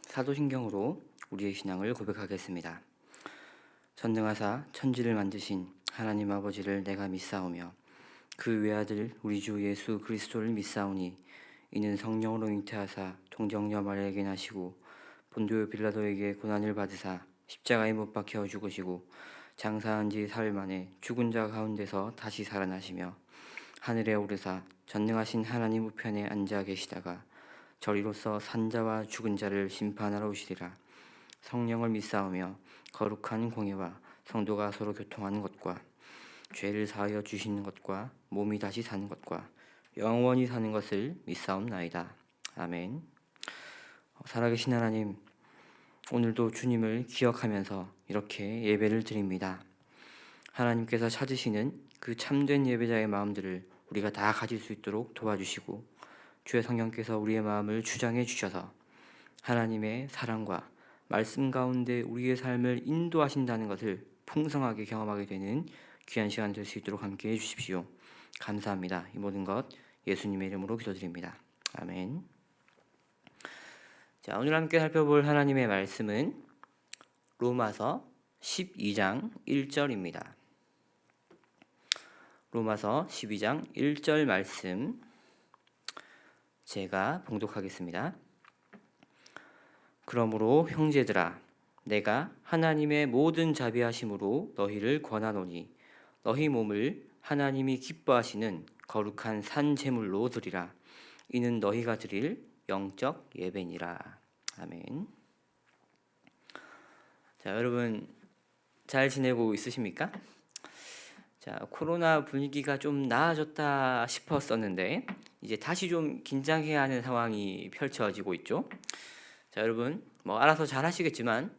사도신경으로 우리의 신앙을 고백하겠습니다. 전능하사 천지를 만드신 하나님 아버지를 내가 믿사오며 그 외아들 우리 주 예수 그리스도를 믿사오니 이는 성령으로 잉태하사 동정녀 마리아에게 나시고 본디오 빌라도에게 고난을 받으사 십자가에 못 박혀 죽으시고 장사한 지 사흘 만에 죽은 자 가운데서 다시 살아나시며 하늘에 오르사 전능하신 하나님 우편에 앉아 계시다가 저리로서 산자와 죽은 자를 심판하러 오시리라. 성령을 믿사오며 거룩한 공예와 성도가 서로 교통하는 것과 죄를 사하여 주시는 것과 몸이 다시 사는 것과 영원히 사는 것을 믿사옵나이다. 아멘. 살아계신 하나님, 오늘도 주님을 기억하면서 이렇게 예배를 드립니다. 하나님께서 찾으시는 그 참된 예배자의 마음들을 우리가 다 가질 수 있도록 도와주시고 주의 성령께서 우리의 마음을 주장해 주셔서 하나님의 사랑과 말씀 가운데 우리의 삶을 인도하신다는 것을 풍성하게 경험하게 되는 귀한 시간 될 수 있도록 함께해 주십시오. 감사합니다. 이 모든 것 예수님의 이름으로 기도드립니다. 아멘. 자, 오늘 함께 살펴볼 하나님의 말씀은 로마서 12장 1절입니다. 로마서 12장 1절 말씀 제가 봉독하겠습니다. 그러므로 형제들아, 내가 하나님의 모든 자비하심으로 너희를 권하노니 너희 몸을 하나님이 기뻐하시는 거룩한 산 제물로 드리라. 이는 너희가 드릴 영적 예배니라. 아멘. 자, 여러분 잘 지내고 있으십니까? 자, 코로나 분위기가 좀 나아졌다 싶었었는데 이제 다시 좀 긴장해야 하는 상황이 펼쳐지고 있죠. 자, 여러분 알아서 잘 하시겠지만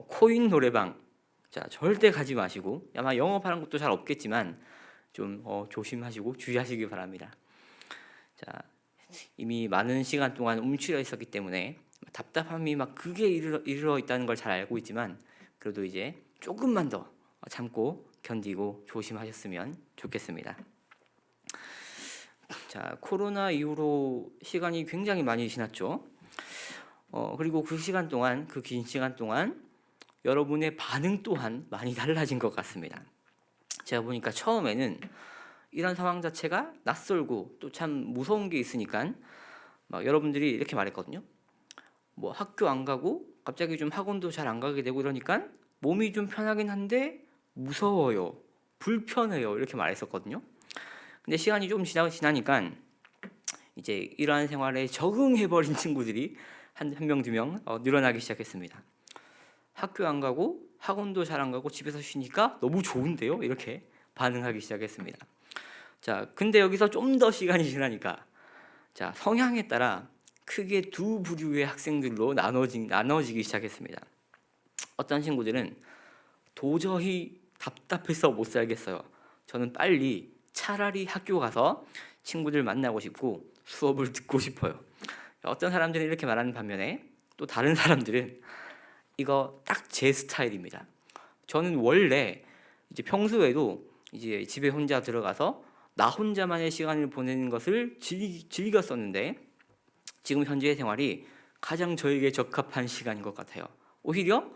코인 노래방 자 절대 가지 마시고, 아마 영업하는 것도 잘 없겠지만 좀 조심하시고 주의하시기 바랍니다. 자, 이미 많은 시간 동안 움츠려 있었기 때문에 답답함이 막 극에 이르러 있다는 걸 잘 알고 있지만 그래도 이제 조금만 더 참고 견디고 조심하셨으면 좋겠습니다. 자, 코로나 이후로 시간이 굉장히 많이 지났죠. 그리고 그 시간 동안, 그 긴 시간 동안 여러분의 반응 또한 많이 달라진 것 같습니다. 제가 보니까 처음에는 이런 상황 자체가 낯설고 또 참 무서운 게 있으니까 막 여러분들이 이렇게 말했거든요. 학교 안 가고 갑자기 좀 학원도 잘 안 가게 되고 이러니까 몸이 좀 편하긴 한데 무서워요, 불편해요, 이렇게 말했었거든요. 근데 시간이 좀 지나니까 이제 이러한 생활에 적응해버린 친구들이 한 명, 두 명 늘어나기 시작했습니다. 학교 안 가고 학원도 잘 안 가고 집에서 쉬니까 너무 좋은데요? 이렇게 반응하기 시작했습니다. 자, 근데 여기서 좀 더 시간이 지나니까 자, 성향에 따라 크게 두 부류의 학생들로 나눠지기 시작했습니다. 어떤 친구들은 도저히 답답해서 못 살겠어요. 저는 빨리 차라리 학교 가서 친구들 만나고 싶고 수업을 듣고 싶어요. 어떤 사람들은 이렇게 말하는 반면에 또 다른 사람들은 이거 딱 제 스타일입니다. 저는 원래 이제 평소에도 이제 집에 혼자 들어가서 나 혼자만의 시간을 보내는 것을 즐겼었는데 지금 현재의 생활이 가장 저에게 적합한 시간인 것 같아요. 오히려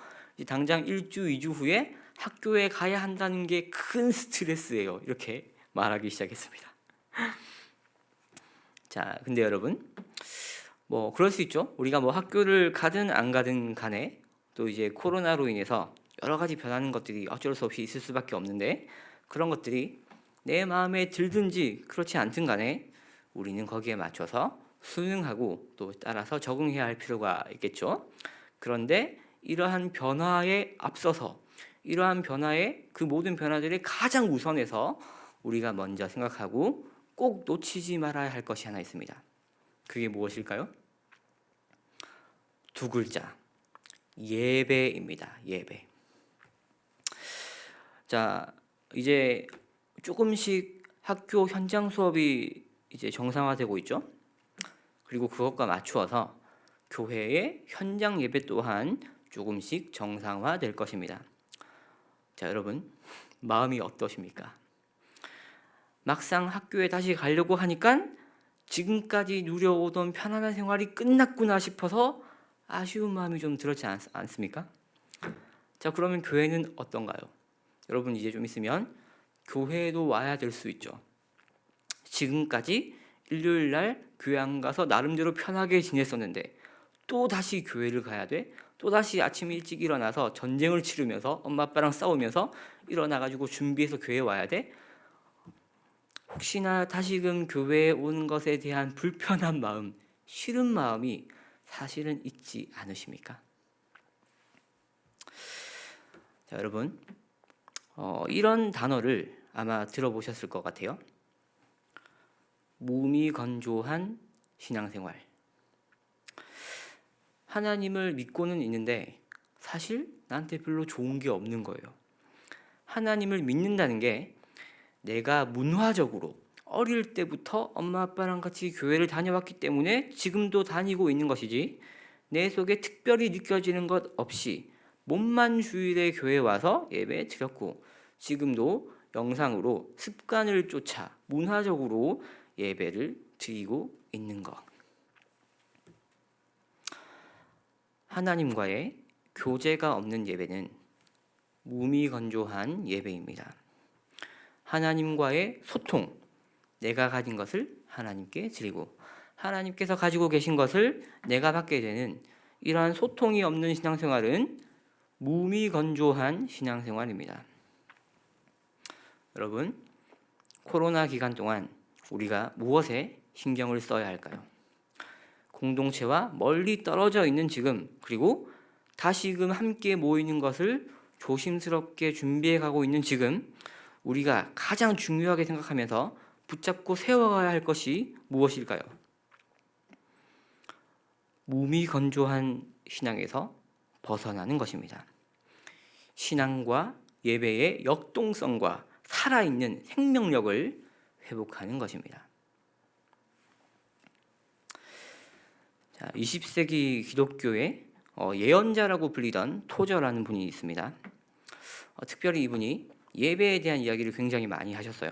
당장 1주, 2주 후에 학교에 가야 한다는 게 큰 스트레스예요. 이렇게 말하기 시작했습니다. 자, 근데 여러분 그럴 수 있죠. 우리가 학교를 가든 안 가든 간에 또 이제 코로나로 인해서 여러 가지 변하는 것들이 어쩔 수 없이 있을 수밖에 없는데 그런 것들이 내 마음에 들든지 그렇지 않든 간에 우리는 거기에 맞춰서 순응하고 또 따라서 적응해야 할 필요가 있겠죠. 그런데 이러한 변화에 앞서서 이러한 변화에 그 모든 변화들이 가장 우선해서 우리가 먼저 생각하고 꼭 놓치지 말아야 할 것이 하나 있습니다. 그게 무엇일까요? 두 글자, 예배입니다. 예배. 자, 이제 조금씩 학교 현장 수업이 이제 정상화되고 있죠. 그리고 그것과 맞추어서 교회의 현장 예배 또한 조금씩 정상화될 것입니다. 자, 여러분 마음이 어떠십니까? 막상 학교에 다시 가려고 하니까 지금까지 누려오던 편안한 생활이 끝났구나 싶어서 아쉬운 마음이 좀 들었지 않습니까? 자, 그러면 교회는 어떤가요? 여러분 이제 좀 있으면 교회에도 와야 될 수 있죠. 지금까지 일요일 날 교회 안 가서 나름대로 편하게 지냈었는데 또 다시 교회를 가야 돼? 또 다시 아침 일찍 일어나서 전쟁을 치르면서 엄마 아빠랑 싸우면서 일어나 가지고 준비해서 교회에 와야 돼? 혹시나 다시금 교회에 온 것에 대한 불편한 마음, 싫은 마음이 사실은 있지 않으십니까? 자, 여러분, 이런 단어를 아마 들어보셨을 것 같아요. 무미건조한 신앙생활. 하나님을 믿고는 있는데 사실 나한테 별로 좋은 게 없는 거예요. 하나님을 믿는다는 게 내가 문화적으로 어릴 때부터 엄마 아빠랑 같이 교회를 다녀왔기 때문에 지금도 다니고 있는 것이지, 내 속에 특별히 느껴지는 것 없이 몸만 주일에 교회 와서 예배 드렸고 지금도 영상으로 습관을 쫓아 문화적으로 예배를 드리고 있는 것. 하나님과의 교제가 없는 예배는 무미건조한 예배입니다. 하나님과의 소통, 내가 가진 것을 하나님께 드리고 하나님께서 가지고 계신 것을 내가 받게 되는 이러한 소통이 없는 신앙생활은 무미건조한 신앙생활입니다. 여러분, 코로나 기간 동안 우리가 무엇에 신경을 써야 할까요? 공동체와 멀리 떨어져 있는 지금, 그리고 다시금 함께 모이는 것을 조심스럽게 준비해 가고 있는 지금, 우리가 가장 중요하게 생각하면서 붙잡고 세워가야 할 것이 무엇일까요? 무미건조한 신앙에서 벗어나는 것입니다. 신앙과 예배의 역동성과 살아있는 생명력을 회복하는 것입니다. 자, 20세기 기독교의 예언자라고 불리던 토저라는 분이 있습니다. 특별히 이분이 예배에 대한 이야기를 굉장히 많이 하셨어요.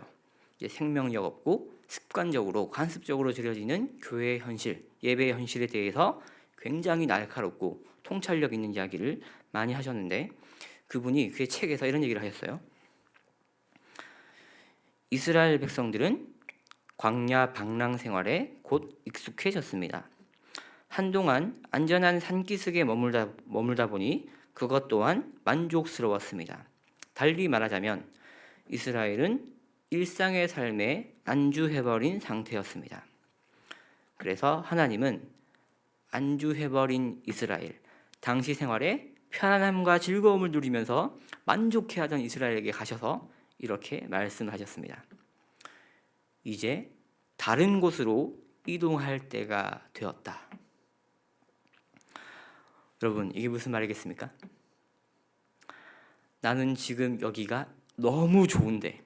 이제 생명력 없고 습관적으로 관습적으로 드려지는 교회의 현실, 예배의 현실에 대해서 굉장히 날카롭고 통찰력 있는 이야기를 많이 하셨는데, 그분이 그의 책에서 이런 얘기를 하셨어요. 이스라엘 백성들은 광야 방랑 생활에 곧 익숙해졌습니다. 한동안 안전한 산기슭에 머물다 보니 그것 또한 만족스러웠습니다. 달리 말하자면 이스라엘은 일상의 삶에 안주해버린 상태였습니다. 그래서 하나님은 안주해버린 이스라엘, 당시 생활에 편안함과 즐거움을 누리면서 만족해하던 이스라엘에게 가셔서 이렇게 말씀하셨습니다. 이제 다른 곳으로 이동할 때가 되었다. 여러분, 이게 무슨 말이겠습니까? 나는 지금 여기가 너무 좋은데,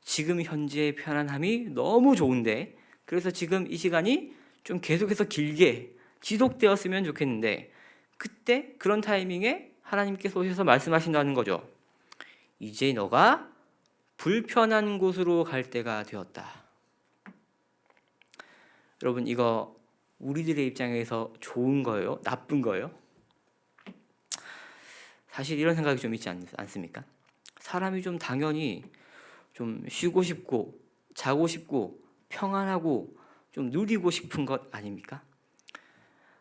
지금 현재의 편안함이 너무 좋은데, 그래서 지금 이 시간이 좀 계속해서 길게 지속되었으면 좋겠는데, 그때 그런 타이밍에 하나님께서 오셔서 말씀하신다는 거죠. 이제 너가 불편한 곳으로 갈 때가 되었다. 여러분, 이거 우리들의 입장에서 좋은 거예요? 나쁜 거예요? 사실 이런 생각이 좀 있지 않습니까? 사람이 좀 당연히 좀 쉬고 싶고 자고 싶고 평안하고 좀 누리고 싶은 것 아닙니까?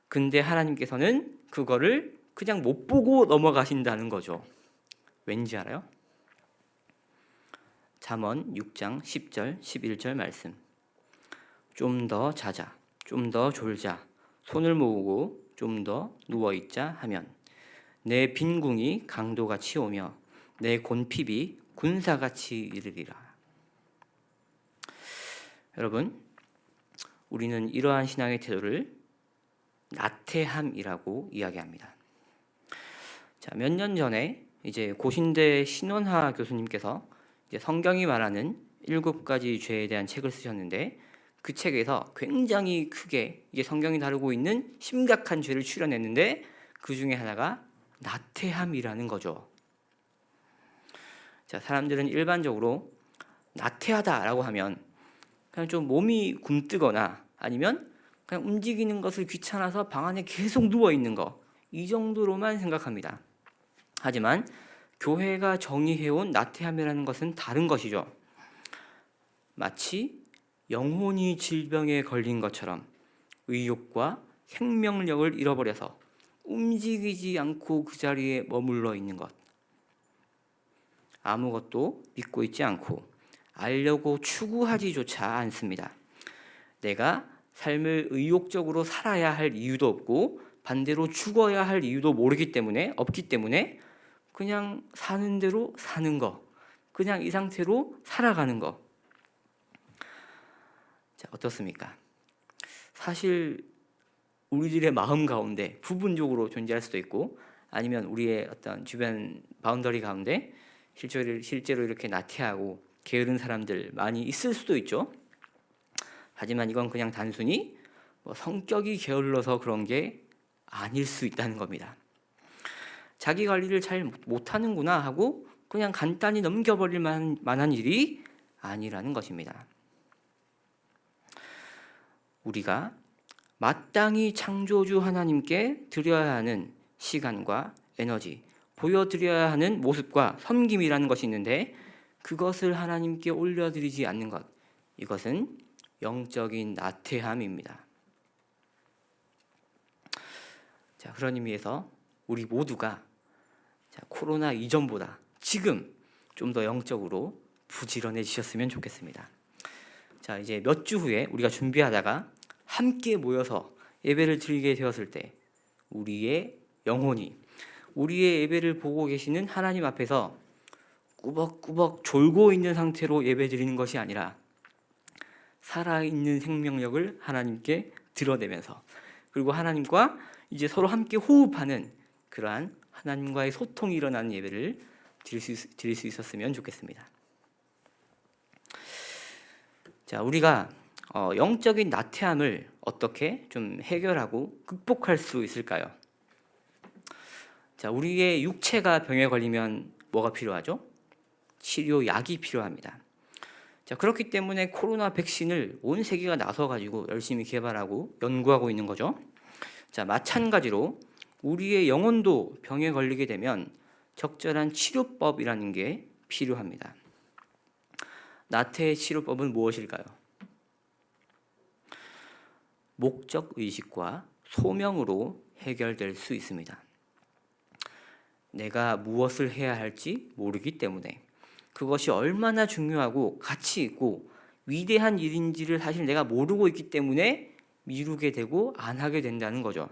근데 하나님께서는 그거를 그냥 못 보고 넘어가신다는 거죠. 왠지 알아요? 잠언 6장 10절 11절 말씀. 좀 더 자자, 좀 더 졸자, 손을 모으고 좀 더 누워있자 하면 내 빈궁이 강도같이 오며 내 곤핍이 군사같이 이르리라. 여러분, 우리는 이러한 신앙의 태도를 나태함이라고 이야기합니다. 자, 몇 년 전에 이제 고신대 신원하 교수님께서 이제 성경이 말하는 7가지 죄에 대한 책을 쓰셨는데, 그 책에서 굉장히 크게 이제 성경이 다루고 있는 심각한 죄를 추려냈는데 그 중에 하나가 나태함이라는 거죠. 자, 사람들은 일반적으로 나태하다라고 하면 그냥 좀 몸이 굼뜨거나 아니면 그냥 움직이는 것을 귀찮아서 방 안에 계속 누워 있는 거, 이 정도로만 생각합니다. 하지만 교회가 정의해온 나태함이라는 것은 다른 것이죠. 마치 영혼이 질병에 걸린 것처럼 의욕과 생명력을 잃어버려서 움직이지 않고 그 자리에 머물러 있는 것, 아무것도 믿고 있지 않고 알려고 추구하지조차 않습니다. 내가 삶을 의욕적으로 살아야 할 이유도 없고 반대로 죽어야 할 이유도 없기 때문에 그냥 사는 대로 사는 거, 그냥 이 상태로 살아가는 거. 자, 어떻습니까? 사실 우리들의 마음 가운데 부분적으로 존재할 수도 있고, 아니면 우리의 어떤 주변 바운더리 가운데 실제로 이렇게 나태하고 게으른 사람들 많이 있을 수도 있죠. 하지만 이건 그냥 단순히 성격이 게을러서 그런 게 아닐 수 있다는 겁니다. 자기 관리를 잘 못하는구나 하고 그냥 간단히 넘겨버릴 만한 일이 아니라는 것입니다. 우리가 마땅히 창조주 하나님께 드려야 하는 시간과 에너지, 보여드려야 하는 모습과 섬김이라는 것이 있는데, 그것을 하나님께 올려드리지 않는 것, 이것은 영적인 나태함입니다. 자, 그런 의미에서 우리 모두가 코로나 이전보다 지금 좀 더 영적으로 부지런해지셨으면 좋겠습니다. 자, 이제 몇 주 후에 우리가 준비하다가 함께 모여서 예배를 드리게 되었을 때 우리의 영혼이 우리의 예배를 보고 계시는 하나님 앞에서 꾸벅꾸벅 졸고 있는 상태로 예배 드리는 것이 아니라 살아있는 생명력을 하나님께 드러내면서, 그리고 하나님과 이제 서로 함께 호흡하는 그러한 하나님과의 소통이 일어나는 예배를 드릴 수 있었으면 좋겠습니다. 자, 우리가 영적인 나태함을 어떻게 좀 해결하고 극복할 수 있을까요? 자, 우리의 육체가 병에 걸리면 뭐가 필요하죠? 치료약이 필요합니다. 자, 그렇기 때문에 코로나 백신을 온 세계가 나서 가지고 열심히 개발하고 연구하고 있는 거죠. 자, 마찬가지로 우리의 영혼도 병에 걸리게 되면 적절한 치료법이라는 게 필요합니다. 나태의 치료법은 무엇일까요? 목적 의식과 소명으로 해결될 수 있습니다. 내가 무엇을 해야 할지 모르기 때문에, 그것이 얼마나 중요하고 가치 있고 위대한 일인지를 사실 내가 모르고 있기 때문에 미루게 되고 안 하게 된다는 거죠.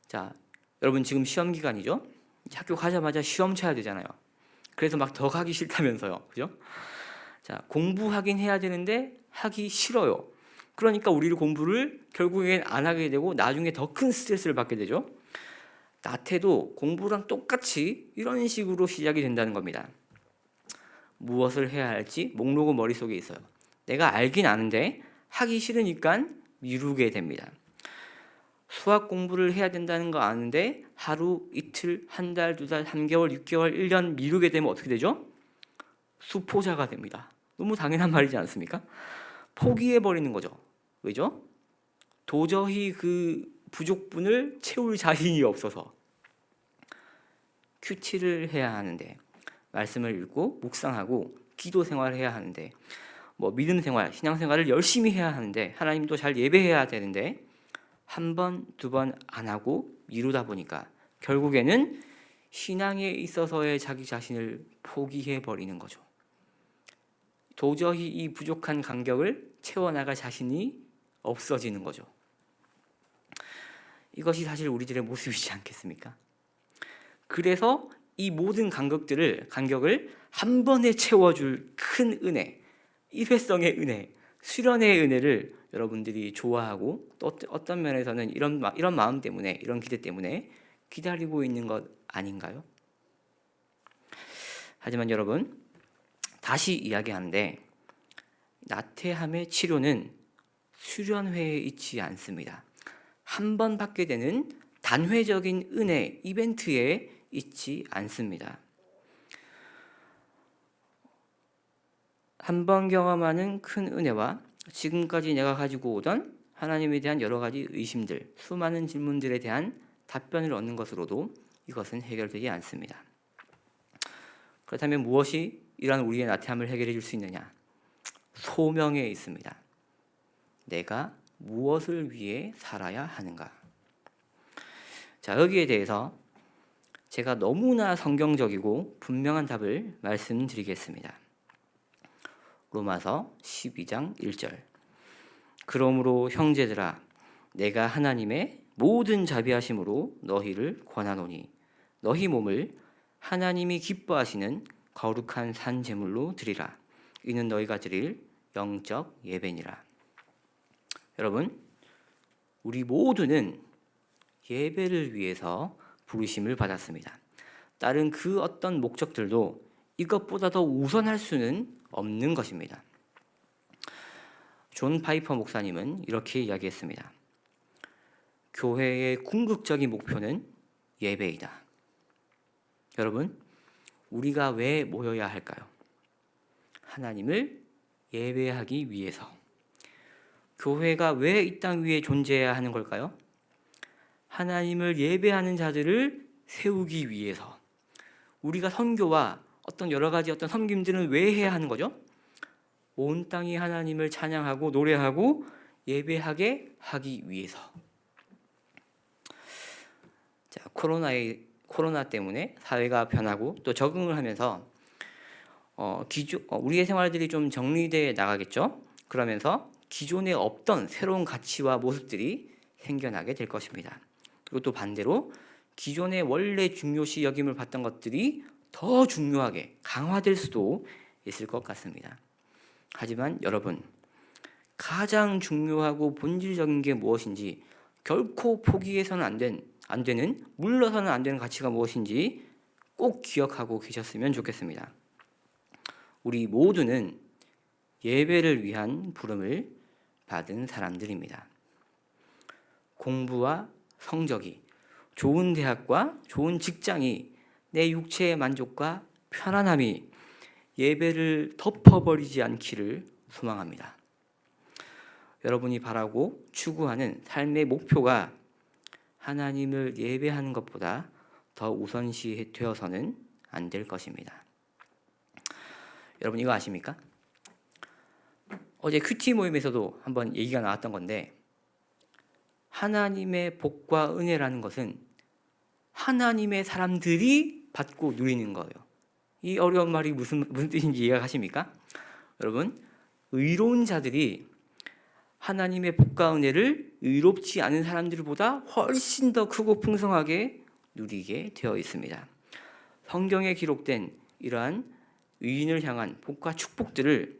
자, 여러분 지금 시험 기간이죠? 학교 가자마자 시험 쳐야 되잖아요. 그래서 막 더 가기 싫다면서요, 그죠? 자, 공부하긴 해야 되는데 하기 싫어요. 그러니까 우리를 공부를 결국엔 안 하게 되고 나중에 더 큰 스트레스를 받게 되죠. 나태도 공부랑 똑같이 이런 식으로 시작이 된다는 겁니다. 무엇을 해야 할지 목록은 머릿속에 있어요. 내가 알긴 아는데 하기 싫으니까 미루게 됩니다. 수학 공부를 해야 된다는 거 아는데 하루, 이틀, 한 달, 두 달, 3개월, 6개월, 1년 미루게 되면 어떻게 되죠? 수포자가 됩니다. 너무 당연한 말이지 않습니까? 포기해버리는 거죠. 왜죠? 도저히 그 부족분을 채울 자신이 없어서. 큐티를 해야 하는데, 말씀을 읽고 묵상하고 기도 생활을 해야 하는데, 믿음 생활, 신앙 생활을 열심히 해야 하는데, 하나님도 잘 예배해야 되는데 한 번, 두 번 안 하고 미루다 보니까 결국에는 신앙에 있어서의 자기 자신을 포기해버리는 거죠. 도저히 이 부족한 간격을 채워나갈 자신이 없어지는 거죠. 이것이 사실 우리들의 모습이지 않겠습니까? 그래서 이 모든 간격을 한 번에 채워줄 큰 은혜, 일회성의 은혜, 수련의 은혜를 여러분들이 좋아하고 또 어떤 면에서는 이런 마음 때문에, 이런 기대 때문에 기다리고 있는 것 아닌가요? 하지만 여러분, 다시 이야기하는데 나태함의 치료는 수련회에 있지 않습니다. 한 번 받게 되는 단회적인 은혜, 이벤트에 있지 않습니다. 한 번 경험하는 큰 은혜와 지금까지 내가 가지고 오던 하나님에 대한 여러 가지 의심들, 수많은 질문들에 대한 답변을 얻는 것으로도 이것은 해결되지 않습니다. 그렇다면 무엇이 이러한 우리의 나태함을 해결해 줄 수 있느냐? 소명에 있습니다. 내가 무엇을 위해 살아야 하는가? 자, 여기에 대해서 제가 너무나 성경적이고 분명한 답을 말씀드리겠습니다. 로마서 12장 1절. 그러므로 형제들아, 내가 하나님의 모든 자비하심으로 너희를 권하노니 너희 몸을 하나님이 기뻐하시는 거룩한 산 제물로 드리라. 이는 너희가 드릴 영적 예배니라. 여러분, 우리 모두는 예배를 위해서 부르심을 받았습니다. 다른 그 어떤 목적들도 이것보다 더 우선할 수는 없는 것입니다. 존 파이퍼 목사님은 이렇게 이야기했습니다. 교회의 궁극적인 목표는 예배이다. 여러분, 우리가 왜 모여야 할까요? 하나님을 예배하기 위해서. 교회가 왜 이 땅 위에 존재해야 하는 걸까요? 하나님을 예배하는 자들을 세우기 위해서. 우리가 선교와 어떤 여러 가지 어떤 섬김들은 왜 해야 하는 거죠? 온 땅이 하나님을 찬양하고 노래하고 예배하게 하기 위해서. 자, 코로나 때문에 사회가 변하고 또 적응을 하면서 우리의 생활들이 좀 정리돼 나가겠죠. 그러면서 기존에 없던 새로운 가치와 모습들이 생겨나게 될 것입니다. 그리고 또 반대로 기존에 원래 중요시 여김을 받던 것들이 더 중요하게 강화될 수도 있을 것 같습니다. 하지만 여러분, 가장 중요하고 본질적인 게 무엇인지, 결코 포기해서는 안 되는, 물러서는 안 되는 가치가 무엇인지 꼭 기억하고 계셨으면 좋겠습니다. 우리 모두는 예배를 위한 부름을 받은 사람들입니다. 공부와 성적이, 좋은 대학과 좋은 직장이, 내 육체의 만족과 편안함이 예배를 덮어버리지 않기를 소망합니다. 여러분이 바라고 추구하는 삶의 목표가 하나님을 예배하는 것보다 더 우선시 되어서는 안 될 것입니다. 여러분 이거 아십니까? 어제 큐티 모임에서도 한번 얘기가 나왔던 건데, 하나님의 복과 은혜라는 것은 하나님의 사람들이 받고 누리는 거예요. 이 어려운 말이 무슨 뜻인지 이해하십니까? 여러분, 의로운 자들이 하나님의 복과 은혜를 의롭지 않은 사람들보다 훨씬 더 크고 풍성하게 누리게 되어 있습니다. 성경에 기록된 이러한 의인을 향한 복과 축복들을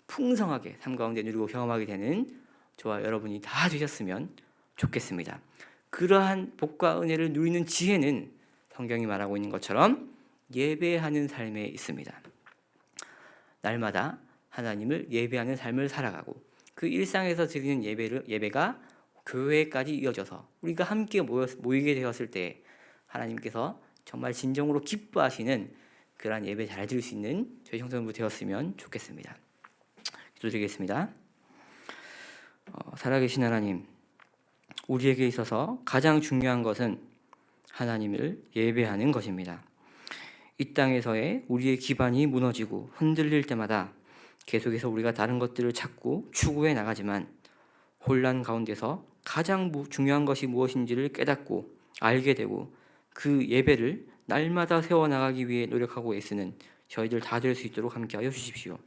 풍성하게 삶 가운데 누리고 경험하게 되는 저와 여러분이 다 되셨으면 좋겠습니다. 그러한 복과 은혜를 누리는 지혜는 성경이 말하고 있는 것처럼 예배하는 삶에 있습니다. 날마다 하나님을 예배하는 삶을 살아가고 그 일상에서 드리는 예배가 교회까지 이어져서 우리가 함께 모이게 되었을 때 하나님께서 정말 진정으로 기뻐하시는 그러한 예배 잘 드릴 수 있는 저희 형제부 되었으면 좋겠습니다. 기도드리겠습니다. 살아계신 하나님, 우리에게 있어서 가장 중요한 것은 하나님을 예배하는 것입니다. 이 땅에서의 우리의 기반이 무너지고 흔들릴 때마다 계속해서 우리가 다른 것들을 찾고 추구해 나가지만 혼란 가운데서 가장 중요한 것이 무엇인지를 깨닫고 알게 되고 그 예배를 날마다 세워나가기 위해 노력하고 애쓰는 저희들 다 될 수 있도록 함께하여 주십시오.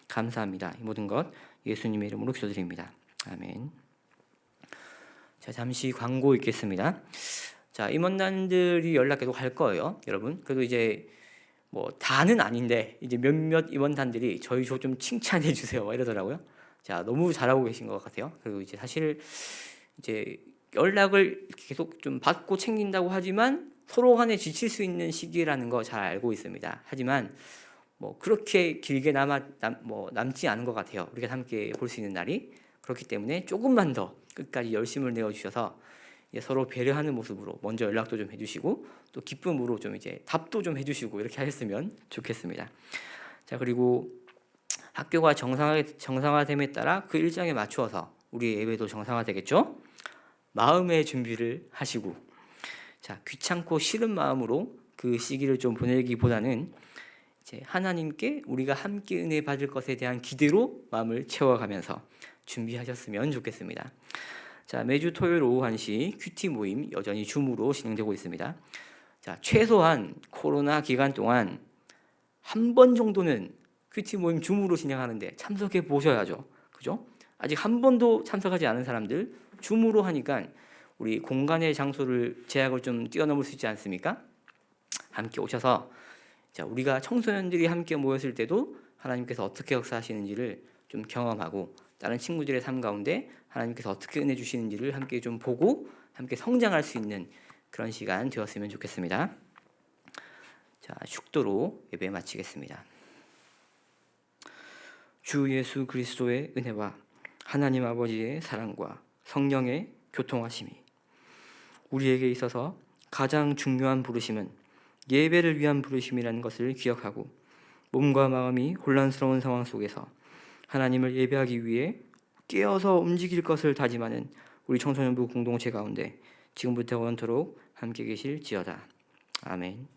감사합니다. 이 모든 것 예수님의 이름으로 기도드립니다. 아멘. 자, 잠시 광고 있겠습니다. 자, 임원단들이 연락 계속 할 거예요, 여러분. 그래도 이제 뭐 다는 아닌데 이제 몇몇 임원단들이 저희 좀 칭찬해 주세요 이러더라고요. 자, 너무 잘하고 계신 것 같아요. 그리고 이제 사실 이제 연락을 계속 좀 받고 챙긴다고 하지만 서로 간에 지칠 수 있는 시기라는 거 잘 알고 있습니다. 하지만 뭐 그렇게 길게 남지 않은 것 같아요. 우리가 함께 볼 수 있는 날이. 그렇기 때문에 조금만 더 끝까지 열심을 내어 주셔서 서로 배려하는 모습으로 먼저 연락도 좀 해주시고 또 기쁨으로 좀 이제 답도 좀 해주시고 이렇게 하셨으면 좋겠습니다. 자, 그리고 학교가 정상화됨에 따라 그 일정에 맞추어서 우리 예배도 정상화되겠죠? 마음의 준비를 하시고, 자, 귀찮고 싫은 마음으로 그 시기를 좀 보내기보다는 이제 하나님께 우리가 함께 은혜 받을 것에 대한 기대로 마음을 채워가면서 준비하셨으면 좋겠습니다. 자, 매주 토요일 오후 1시 큐티 모임 여전히 줌으로 진행되고 있습니다. 자, 최소한 코로나 기간 동안 한 번 정도는 큐티 모임 줌으로 진행하는데 참석해 보셔야죠. 그죠? 아직 한 번도 참석하지 않은 사람들 줌으로 하니까 우리 공간의 장소를 제약을 좀 뛰어넘을 수 있지 않습니까? 함께 오셔서, 자, 우리가 청소년들이 함께 모였을 때도 하나님께서 어떻게 역사하시는지를 좀 경험하고, 다른 친구들의 삶 가운데 하나님께서 어떻게 은혜 주시는지를 함께 좀 보고 함께 성장할 수 있는 그런 시간 되었으면 좋겠습니다. 자, 축도로 예배 마치겠습니다. 주 예수 그리스도의 은혜와 하나님 아버지의 사랑과 성령의 교통하심이 우리에게 있어서 가장 중요한 부르심은 예배를 위한 부르심이라는 것을 기억하고, 몸과 마음이 혼란스러운 상황 속에서 하나님을 예배하기 위해 깨어서 움직일 것을 다짐하는 우리 청소년부 공동체 가운데 지금부터 영원토록 함께 계실지어다. 아멘.